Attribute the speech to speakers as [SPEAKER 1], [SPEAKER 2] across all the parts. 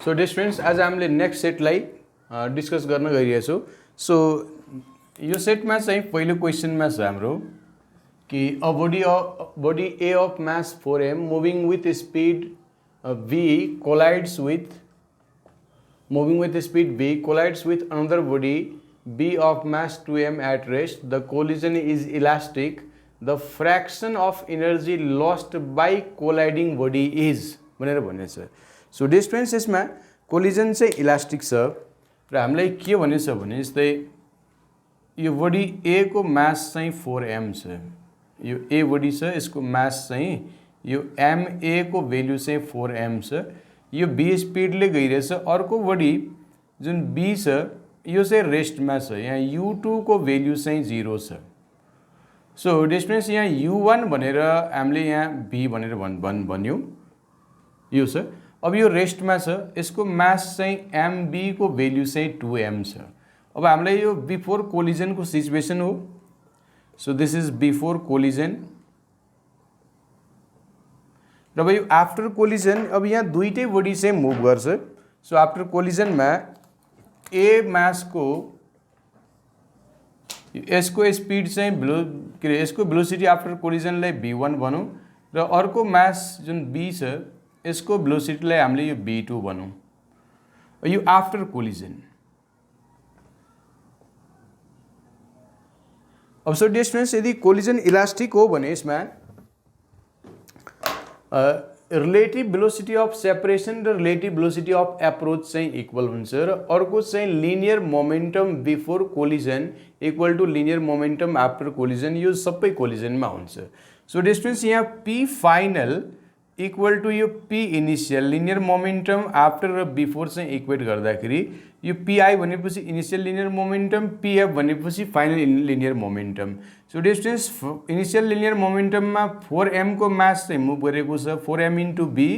[SPEAKER 1] So dear friends, आज हामीले next सेटलाई discuss गर्न गइरहेछौँ। सो यो सेटमा चाहिँ पहिलो क्वेसनमा छ हाम्रो कि a body A of mass 4m moving with speed v collides with another body b of mass 2m at rest. The collision is elastic. The fraction of energy lost by colliding body is भनेर भनेछ। So distance यसमा collision चाहिँ elastic छ र हामीलाई के भनेछ भने जस्तै यो बडी ए को मास चाहिँ 4m छ, यो ए बडी छ, यसको मास चाहिँ यो एम ए को भेल्यू चाहिँ 4m छ, यो बी स्पिडले गइरहेछ। अर्को बडी जुन बी छ यो चाहिँ रेस्टमा छ, यहाँ u2 को भेल्यू चाहिँ 0 छ। सो डिस्टेन्स यहाँ u1 भनेर हामीले यहाँ b भनेर भन्यो यो छ। अब यो रेस्टमा छ, यसको मास चाहिँ mb को भेल्यू चाहिँ 2m छ। अब हामीलाई यो बिफोर कोलिजन को सिचुएसन हो। So this is before collision. र अब यो आफ्टर कोलिजन, अब यहाँ दुईटै बडी चाहिँ मुभ गर्छ। सो आफ्टर कोलिजनमा ए मासको यसको स्पिड चाहिँ यसको भेलोसिटी आफ्टर कोलिजनलाई v1 भनौँ र अर्को मास जुन b छ यसको भेलोसिटीलाई हामीले यो v2 भनौँ। यो आफ्टर कोलिजन। अब सो डिस्टेन्स यदि कोलिजन इलास्टिक हो भने यसमा रिलेटिभ भेलोसिटी अफ सेपरेसन र रिलेटिभ भेलोसिटी अफ एप्रोच चाहिँ इक्वल हुन्छ र अर्को चाहिँ linear momentum before collision equal to linear momentum after collision, यो सबै कोलिजनमा हुन्छ। सो डिस्टेन्स यहाँ पी फाइनल इक्वल टु यो P initial, linear momentum after र बिफोर चाहिँ इक्वेट गर्दाखेरि यो पीआई भनेपछि इनिसियल लिनियर मोमेन्टम, पीएफ भनेपछि final linear momentum. So distance initial linear मोमेन्टममा 4m को मास चाहिँ मुभ गरेको छ, 4m into be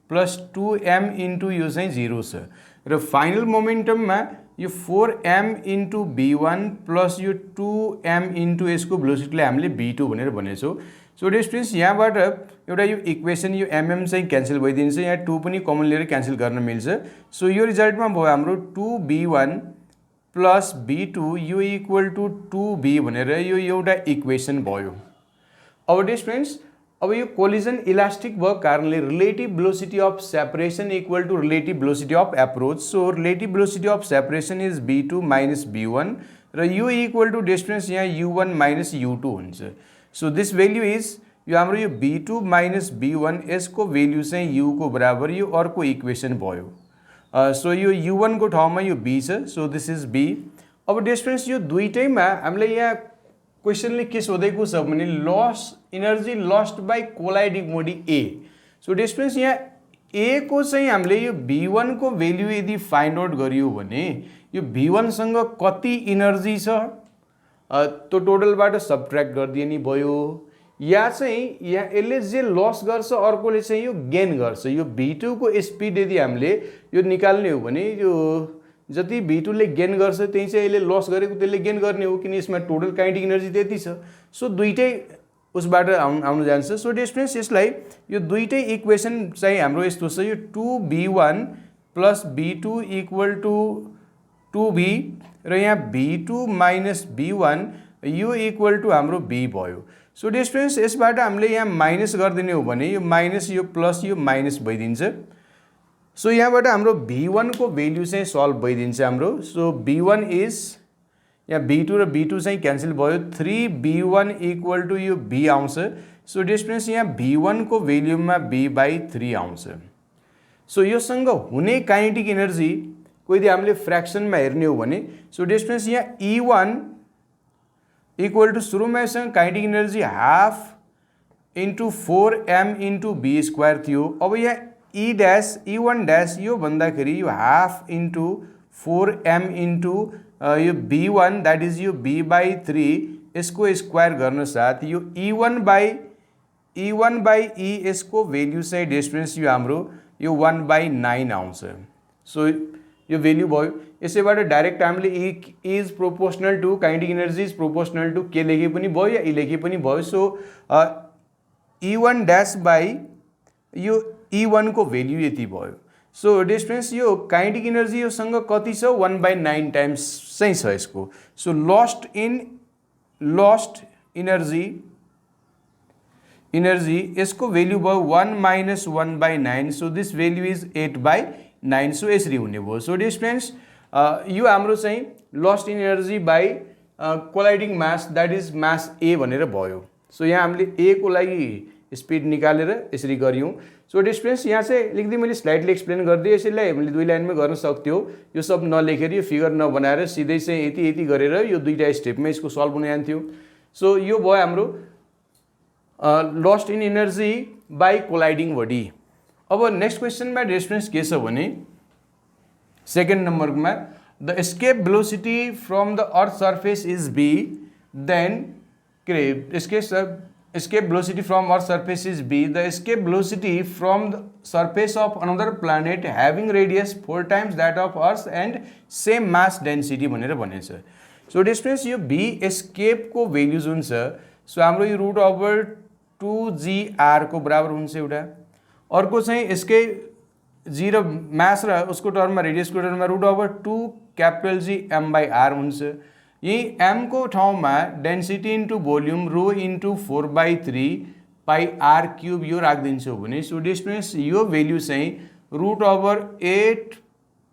[SPEAKER 1] plus 2m into यो चाहिँ 0 छ र फाइनल मोमेन्टममा यो 4m इन्टु b1 प्लस यो 2m इन्टु यसको भेलोसिटीलाई हामीले b2 भनेर भनेछौँ। सो डिस्टेन्स यहाँबाट एउटा यो इक्वेसन यो mm चाहिँ क्यान्सल भइदिन्छ, यहाँ 2 पनि कमन लिएर क्यान्सल गर्न मिल्छ। सो यो रिजल्टमा भयो हाम्रो 2b1 प्लस b2 यो इक्वल टु 2b भनेर यो एउटा इक्वेसन भयो। अब डिस्टेन्स अब यो कोलिजन इलास्टिक भएको कारणले relative velocity of separation equal to relative velocity of approach. So relative velocity of separation is b2 minus b1 र यो इक्वल टु डिस्टेन्स यहाँ u1 माइनस u2 हुन्छ। सो दिस भेल्यू इज यो हाम्रो यो b2 minus b1 यसको value चाहिँ u को बराबर, यो अर्को इक्वेसन भयो। सो यो u1 को ठाउँमा यो b छ। So this is b। अब डिस्टेन्स यो दुईटैमा हामीले यहाँ क्वेसनले के सोधेको छ भने energy lost by colliding body A. So distance यहाँ ए को चाहिँ हामीले यो b1 को भेल्यू यदि फाइन्ड आउट गरियो भने यो b1 सँग कति एनर्जी छ त्यो टोटलबाट सबट्र्याक्ट गरिदिने भयो, या चाहिँ यहाँ यसले जे लस गर्छ अर्कोले चाहिँ यो गेन गर्छ। यो v2 को स्पिड यदि हामीले यो निकाल्ने हो भने यो जति v2 ले गेन गर्छ त्यही चाहिँ यसले लस गरेको त्यसले गेन गर्ने हो, किन यसमा टोटल काइनेटिक एनर्जी त्यति छ। सो दुईटै उसबाट आउनु जान्छ। सो डिस्टेन्स यसलाई यो दुईटै इक्वेसन चाहिँ हाम्रो यस्तो छ, यो 2b1 plus b2 equal to 2b र यहाँ b2 माइनस b1 यो इक्वल टु हाम्रो b भयो। सो डिस्टेन्स यसबाट हामीले यहाँ माइनस गरिदिने हो भने यो माइनस यो प्लस यो माइनस भइदिन्छ। सो यहाँबाट हाम्रो b1 को भेल्यू चाहिँ सल्भ भइदिन्छ हाम्रो। सो b1 इज यहाँ b2 र b2 चाहिँ क्यान्सल भयो, 3b1 इक्वल टु यो b आउँछ। सो डिस्टेन्स यहाँ b1 को भेल्यूमा b/3 आउँछ। सो योसँग हुने काइनेटिक एनर्जी को यदि हामीले फ्र्याक्सनमा हेर्ने हो भने सो डिस्टेन्स यहाँ E1 इक्वल टु सुरुमा यससँग kinetic energy half into 4m into b square थियो। अब यहाँ E1 ड्यास यो भन्दाखेरि यो हाफ इन्टु 4m इन्टु यो b1 द्याट इज यो b/3 यसको स्क्वायर गर्न साथ यो E1 बाई E यसको भेल्यू चाहिँ डिस्टेन्स यो हाम्रो यो 1/9 आउँछ। सो यो भेल्यू भयो। यसैबाट डाइरेक्ट हामीले E is proportional to kinetic energy is proportional to के लेखे पनि भयो या E लेखे पनि भयो। सो E1 ड्यास बाई यो E1 को भेल्यू यति भयो। सो डिस्टेन्स यो काइनेटिक इनर्जी योसँग कति छ 1/9 टाइम्स चाहिँ छ यसको। सो लस्ट इनर्जी यसको भेल्यू भयो 1 - 1/9। So this value is 8/9। So यसरी हुने भयो। सो डिस्टेन्स यो हाम्रो चाहिँ lost in energy by colliding mass that is mass A भनेर भयो। सो यहाँ हामीले ए को लागि स्पीड निकालेर यसरी गरियौँ। सो डिस्टेन्स यहाँ चाहिँ लेख्दै मैले स्लाइडली एक्सप्लेन गरिदिएँ। यसैलाई हामीले 2 लाइनमै गर्न सक्थ्यो, यो सब नलेखेर यो फिगर नबनाएर सिधै चाहिँ यति यति गरेर यो 2टा स्टेपमा यसको सल्भ हुन जान्थ्यो। सो यो भयो हाम्रो lost in energy by colliding body. अब नेक्स्ट क्वेसनमा डिस्टेन्स के छ भने सेकेन्ड नम्बरमा the escape velocity from the earth surface is B then के अरे escape velocity from Earth's surface is b. The escape velocity from the surface of another planet having radius 4 times that of Earth and same mass density भनेर भनेछ। So distance यो b escape को value जुन छ so हाम्रो यो √2gr को बराबर हुन्छ एउटा। अर्को चाहिँ यसकै g र मास र उसको टर्ममा रेडियसको टर्ममा √2 M/r हुन्छ। यही m को ठाउँमा डेन्सिटी इन्टु भोल्युम रो इन्टु 4/3 πr³ यो राखिदिन्छौँ भने सो डिस्टेन्स यो भेल्यू चाहिँ √8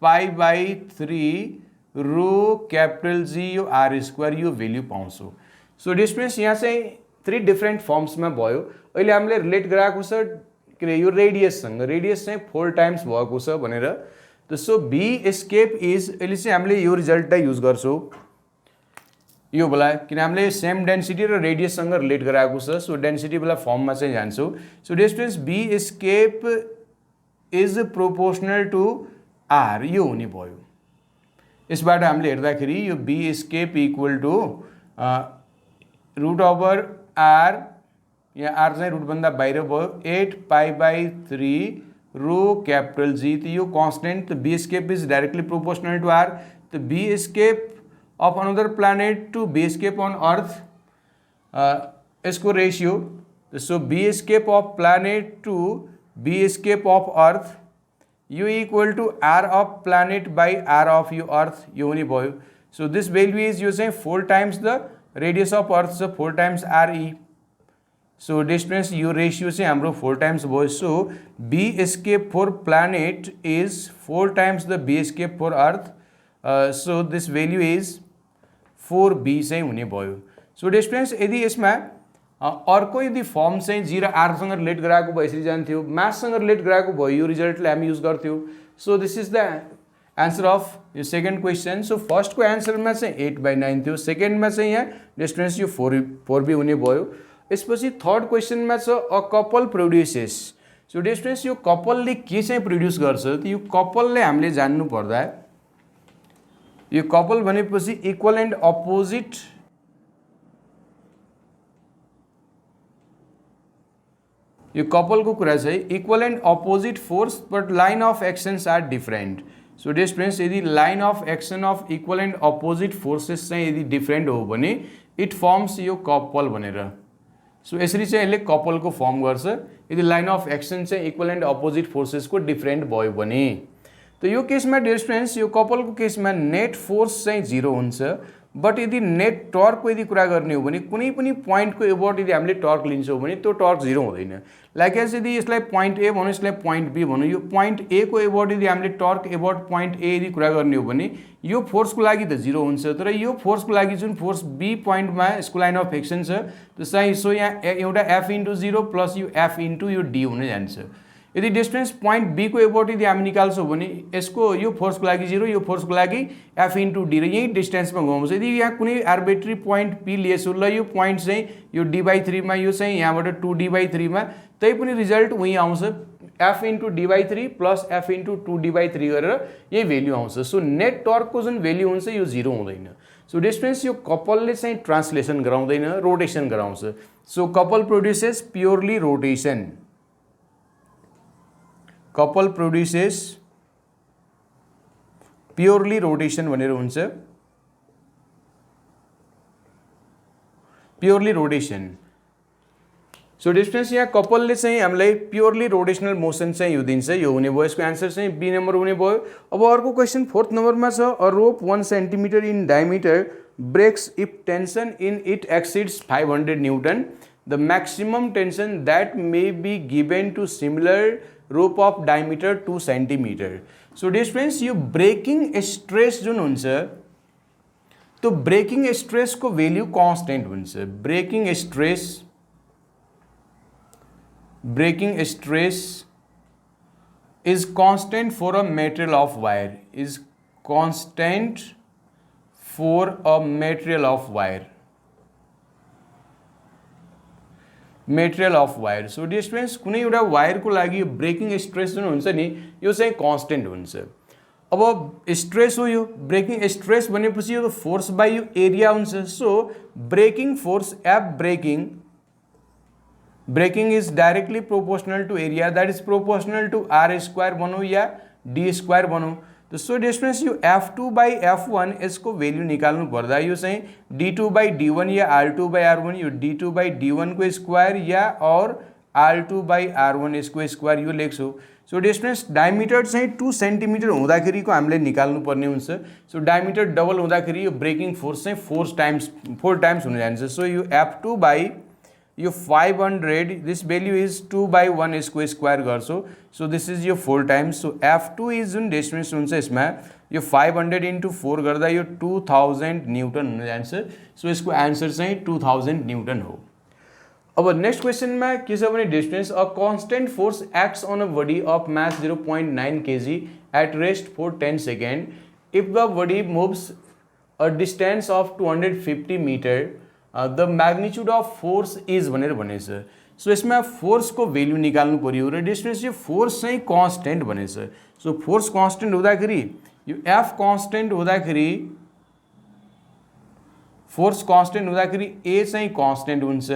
[SPEAKER 1] π/3 ρG यो r² यो भेल्यू पाउँछौँ। सो डिस्टेन्स यहाँ चाहिँ 3 डिफ्रेन्ट फर्म्समा भयो। अहिले हामीले रिलेट गराएको छ के अरे यो रेडियससँग, रेडियस चाहिँ 4 टाइम्स भएको छ भनेर। सो बी एस्केप इज अहिले चाहिँ हामीले यो रिजल्टलाई युज गर्छौँ यो बेला, किन हामीले सेम डेन्सिटी र रेडियससँग रिलेट गराएको छ। सो डेन्सिटी बेला फर्ममा चाहिँ जान्छौँ। So distance V escape is proportional to R यो हुने भयो। यसबाट हामीले हेर्दाखेरि यो V escape equal to √r यहाँ आर चाहिँ रुटभन्दा बाहिर भयो 8 π/3 ρG। त यो constant V escape is directly proportional to R. त V escape of another planet to B escape on Earth इसको ratio. So B escape of planet to B escape of Earth यो equal to R of planet by R of यो Earth यो हुने भयो। So this value is यो चाहिँ 4 times the radius of अर्थ छ 4 times RE। So distance यो ratio चाहिँ हाम्रो 4 टाइम्स भयो। So B escape for planet is 4 times the B escape for Earth। So this value is 4b चाहिँ हुने भयो। सो डिस्टेन्स यदि यसमा अर्को यदि फर्म चाहिँ जी र आरसँग रिलेट गराएको भए यसरी जान्थ्यो, माससँग रिलेट गराएको भयो यो रिजल्टलाई हामी युज गर्थ्यौँ। So this is the answer of यो सेकेन्ड क्वेसन। सो फर्स्टको एन्सरमा चाहिँ 8/9 थियो, सेकेन्डमा चाहिँ यहाँ डिस्टेन्स यो 4b हुने भयो। यसपछि थर्ड क्वेसनमा छ a couple produces. So distance यो कपलले के चाहिँ प्रोड्युस गर्छ त यो कपलले हामीले जान्नु पर्दा यो कपल भनेपछि इक्वल एन्ड अपोजिट यो कपलको कुरा चाहिँ equal and opposite force but line of actions are different. So distance यदि line of action of equal and opposite forces चाहिँ यदि डिफरेन्ट हो भने इट फर्म्स यो कपल भनेर। सो यसरी चाहिँ यसले कपलको फर्म गर्छ यदि लाइन अफ एक्सन चाहिँ इक्वल एन्ड अपोजिट फोर्सेसको डिफरेन्ट भयो भने। तो यो केसमा डिस्टेन्स यो कपलको केसमा नेट फोर्स चाहिँ 0 हुन्छ, बट यदि नेट टर्कको यदि कुरा गर्ने हो भने कुनै पनि पोइन्टको एबोर्ड यदि हामीले टर्क लिन्छौँ भने त्यो टर्क 0 हुँदैन। लाइक एज यदि यसलाई पोइन्ट ए भनौँ यसलाई पोइन्ट बी भनौँ, यो पोइन्ट ए को एबोर्ड यदि हामीले टर्क एबोर्ड पोइन्ट ए यदि कुरा गर्ने हो भने यो फोर्सको लागि त 0 हुन्छ, तर यो फोर्सको लागि जुन फोर्स बी पोइन्टमा यसको लाइन अफ एक्सन छ त्यो चाहिँ सो यहाँ एउटा एफ इन्टु 0 प्लस यो एफ इन्टु यो डी हुन जान्छ। यदि डिस्टेन्स पोइन्ट बी को एबोर्ड यदि हामी निकाल्छौँ भने यसको यो फोर्सको लागि 0 यो फोर्सको लागि एफ इन्टु डी र यही डिस्टेन्समा घुमाउँछ। यदि यहाँ कुनै आर्बिट्री पोइन्ट पी लिएछौँ ल यो पोइन्ट चाहिँ यो d/3 मा यो चाहिँ यहाँबाट 2d/3 मा तै पनि रिजल्ट उहीँ आउँछ F into d/3 plus F into 2d/3 गरेर यही भेल्यू आउँछ। सो नेट टर्कको जुन भेल्यू हुन्छ यो 0 हुँदैन। सो डिस्टेन्स यो कपलले चाहिँ ट्रान्सलेसन गराउँदैन, रोटेसन गराउँछ। So couple produces purely rotation, couple produces purely rotation भनेर हुन्छ, प्योरली रोटेसन। सो डिस्टेंस यहाँ कपलले चाहिँ हामीलाई प्योरली रोटेशनल मोसन चाहिँ यो दिन्छ, यो हुने भयो। यसको एन्सर चाहिँ बी नम्बर हुने भयो। अब अर्को क्वेसन 4th नम्बरमा छ, a rope 1 centimetre in diameter breaks if tension in it exceeds 500 newton, the maximum tension that may be given to similar rope of diameter 2 centimetre. So distance यो breaking stress जुन हुन्छ, तो breaking stress को value constant हुन्छ। Breaking stress is constant for a material of wire, is constant for a material of wire। So distance कुनै एउटा वायरको लागि breaking stress जुन हुन्छ नि, यो चाहिँ कन्स्टेन्ट हुन्छ। अब स्ट्रेस हो यो, ब्रेकिङ स्ट्रेस भनेपछि यो फोर्स बाई यो एरिया हुन्छ। So breaking force F breaking is directly proportional to area, that is proportional to r square भनौँ या डी स्क्वायर भनौँ। तो सो डिस्टेंस यो F2 बाई F1 यसको वैल्यू निकाल्नु पर्दा यो चाहिँ D2 by D1 yeah R2 by R1, यो D2 बाई D1 को स्क्वायर या और R2 बाई R1 यसको स्क्वायर यो लेख्छौँ। सो डिस्टेंस डायमिटर चाहिँ 2 सेन्टिमिटर हुँदाखेरिको हामीले निकाल्नु पर्ने हुन्छ। सो डायमिटर डबल हुँदाखेरि यो ब्रेकिङ फोर्स चाहिँ 4 टाइम्स हुन जान्छ। सो यो F2 बाई यो 500, दिस वैल्यू इज 2 बाई 1 यसको स्क्वायर गर्छौँ। सो दिस इज यो 4 टाइम्स। सो F2 इज जुन डिस्टेंस हुन्छ यसमा यो 500 इंटू 4 गर्दा यो 2000 न्यूटन हुन जान्छ। सो यसको एन्सर चाहिँ 2000 न्यूटन हो। अब नेक्स्ट क्वेसनमा के छ भने distance, a constant force acts on a body of mass 0.9 kg at rest for 10 second if the body moves a distance of 250 metre the magnitude of force is भनेर भनेछ। So यसमा force को value निकाल्नु पर्यो र distance यो force चाहिँ constant भनेछ। सो फोर्स कन्स्टेन्ट हुँदाखेरि यो एफ कन्स्टेन्ट हुँदाखेरि फोर्स कन्स्टेन्ट हुँदाखेरि ए चाहिँ कन्स्टेन्ट हुन्छ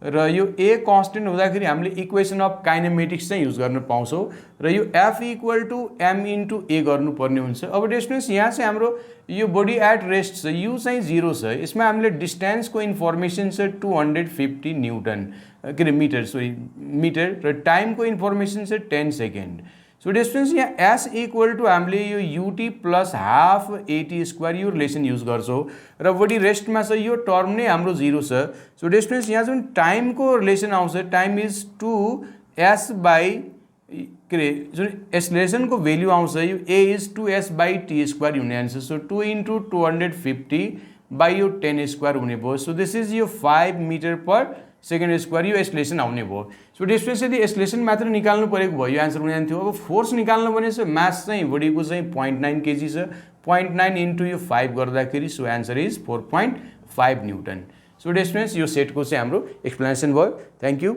[SPEAKER 1] र यो ए कन्स्टेन्ट हुँदाखेरि हामीले इक्वेसन अफ काइनेमेटिक्स चाहिँ युज गर्न पाउँछौँ र यो F equal to M into A गर्नुपर्ने हुन्छ। अब डिस्टेंस यहाँ चाहिँ हाम्रो यो बडी एट रेस्ट छ, यू चाहिँ 0 छ। यसमा हामीले डिस्टेंसको इन्फर्मेसन छ 250 न्यूटन के अरे मिटर र टाइमको इन्फर्मेसन छ 10 सेकेन्ड। सो डिस्टेंस यहाँ एस इक्वल टू हामीले यो UT plus half eighty square यो रिलेसन युज गर्छौँ र बडी रेस्टमा छ, यो टर्म नै हाम्रो 0 छ। सो डिस्टेंस यहाँ जुन टाइमको रिलेसन आउँछ, टाइम इज 2s बाई के अरे जुन एक्सलेसनको भेल्यू आउँछ यो A is 2s by T square हुने आन्सर। सो 2 इंटू 250 बाई यो 10 स्क्वायर हुने भयो। सो दिस इज यो 5 मीटर पर सेकेंड स्क्वायर यो एक्सलेसन आउने भयो। सो डिस्टेंस यदि एक्सलेसन मात्र निकाल्नु परेको भयो यो आन्सर हुने जान्थ्यो। अब फोर्स निकाल्नु भने चाहिँ मास चाहिँ बडीको चाहिँ 0.9 kg छ, 0.9 इंटू यो 5 गर्दाखेरि so answer is 4.5 Newton. So distance यो सेटको चाहिँ हाम्रो एक्सप्लेनेसन भयो। Thank you.